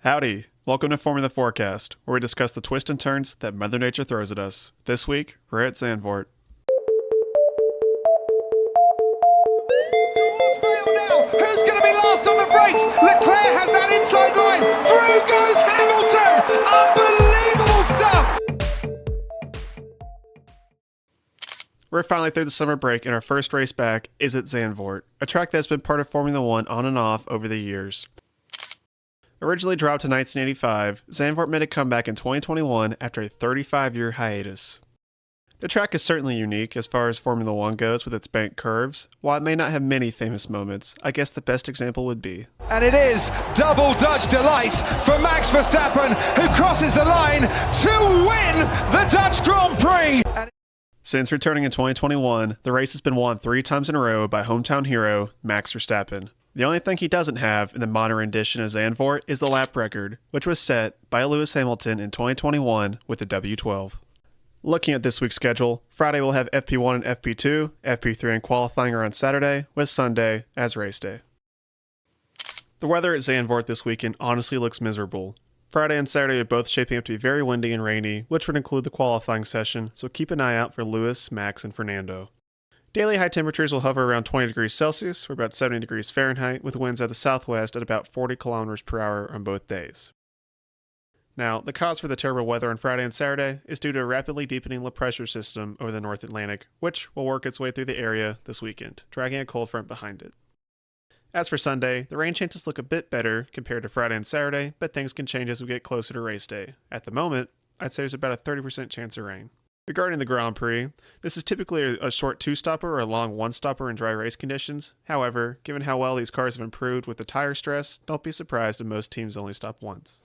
Howdy! Welcome to Formula Forecast, where we discuss the twists and turns that Mother Nature throws at us. This week, we're at Zandvoort. Towards Vale now. Who's going to be last on the brakes? Leclerc has that inside line. Through goes Hamilton. Unbelievable stuff. We're finally through the summer break, and our first race back is at Zandvoort, a track that's been part of Formula One on and off over the years. Originally dropped in 1985, Zandvoort made a comeback in 2021 after a 35-year hiatus. The track is certainly unique as far as Formula One goes with its banked curves. While it may not have many famous moments, I guess the best example would be. And it is double Dutch delight for Max Verstappen, who crosses the line to win the Dutch Grand Prix. Since returning in 2021, the race has been won 3 times in a row by hometown hero Max Verstappen. The only thing he doesn't have in the modern rendition of Zandvoort is the lap record, which was set by Lewis Hamilton in 2021 with the W12. Looking at this week's schedule, Friday we'll have FP1 and FP2, FP3 and qualifying are on Saturday, with Sunday as race day. The weather at Zandvoort this weekend honestly looks miserable. Friday and Saturday are both shaping up to be very windy and rainy, which would include the qualifying session, so keep an eye out for Lewis, Max, and Fernando. Daily high temperatures will hover around 20 degrees Celsius or about 70 degrees Fahrenheit, with winds out the southwest at about 40 kilometers per hour on both days. Now, the cause for the terrible weather on Friday and Saturday is due to a rapidly deepening low pressure system over the North Atlantic, which will work its way through the area this weekend, dragging a cold front behind it. As for Sunday, the rain chances look a bit better compared to Friday and Saturday, but things can change as we get closer to race day. At the moment, I'd say there's about a 30% chance of rain. Regarding the Grand Prix, this is typically a short 2-stopper or a long 1-stopper in dry race conditions. However, given how well these cars have improved with the tire stress, don't be surprised if most teams only stop once.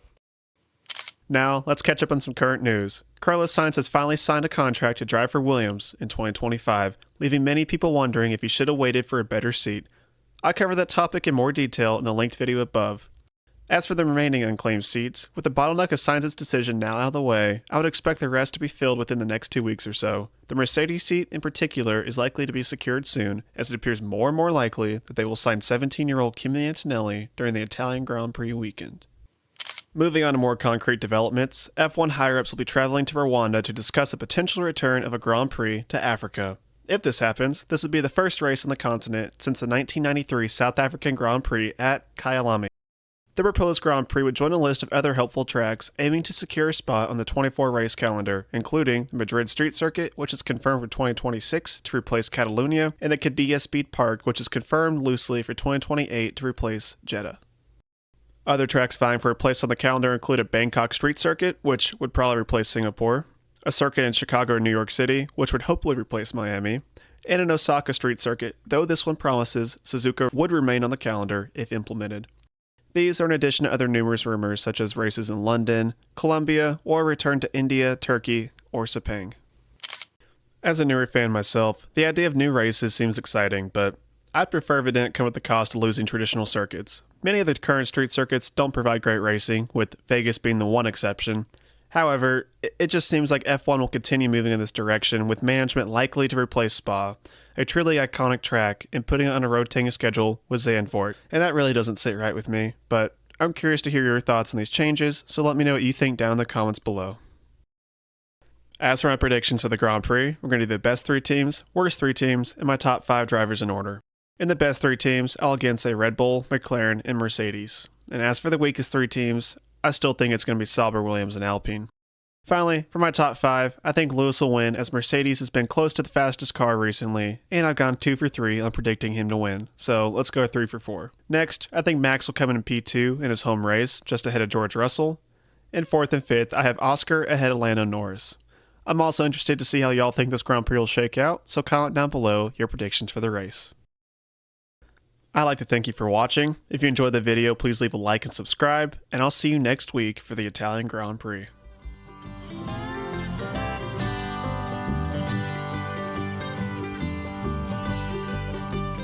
Now, let's catch up on some current news. Carlos Sainz has finally signed a contract to drive for Williams in 2025, leaving many people wondering if he should have waited for a better seat. I cover that topic in more detail in the linked video above. As for the remaining unclaimed seats, with the bottleneck of Sainz's decision now out of the way, I would expect the rest to be filled within the next 2 weeks or so. The Mercedes seat in particular is likely to be secured soon, as it appears more and more likely that they will sign 17-year-old Kimi Antonelli during the Italian Grand Prix weekend. Moving on to more concrete developments, F1 higher-ups will be traveling to Rwanda to discuss the potential return of a Grand Prix to Africa. If this happens, this would be the first race on the continent since the 1993 South African Grand Prix at Kyalami. The proposed Grand Prix would join a list of other helpful tracks aiming to secure a spot on the 24-race calendar, including the Madrid Street Circuit, which is confirmed for 2026 to replace Catalunya, and the Qiddiya Speed Park, which is confirmed loosely for 2028 to replace Jeddah. Other tracks vying for a place on the calendar include a Bangkok Street Circuit, which would probably replace Singapore, a circuit in Chicago or New York City, which would hopefully replace Miami, and an Osaka Street Circuit, though this one promises Suzuka would remain on the calendar if implemented. These are in addition to other numerous rumors such as races in London, Colombia, or a return to India, Turkey, or Sepang. As a newer fan myself, the idea of new races seems exciting, but I'd prefer if it didn't come at the cost of losing traditional circuits. Many of the current street circuits don't provide great racing, with Vegas being the one exception. However, it just seems like F1 will continue moving in this direction, with management likely to replace Spa, a truly iconic track, and putting it on a rotating schedule with Zandvoort, and that really doesn't sit right with me, but I'm curious to hear your thoughts on these changes, so let me know what you think down in the comments below. As for my predictions for the Grand Prix, we're going to do the best 3 teams, worst 3 teams, and my top 5 drivers in order. In the best 3 teams, I'll again say Red Bull, McLaren, and Mercedes. And as for the weakest 3 teams, I still think it's going to be Sauber, Williams, and Alpine. Finally, for my top 5, I think Lewis will win as Mercedes has been close to the fastest car recently, and I've gone 2 for 3 on predicting him to win, so let's go 3 for 4. Next, I think Max will come in P2 in his home race, just ahead of George Russell. And 4th and 5th, I have Oscar ahead of Lando Norris. I'm also interested to see how y'all think this Grand Prix will shake out, so comment down below your predictions for the race. I'd like to thank you for watching. If you enjoyed the video, please leave a like and subscribe, and I'll see you next week for the Italian Grand Prix.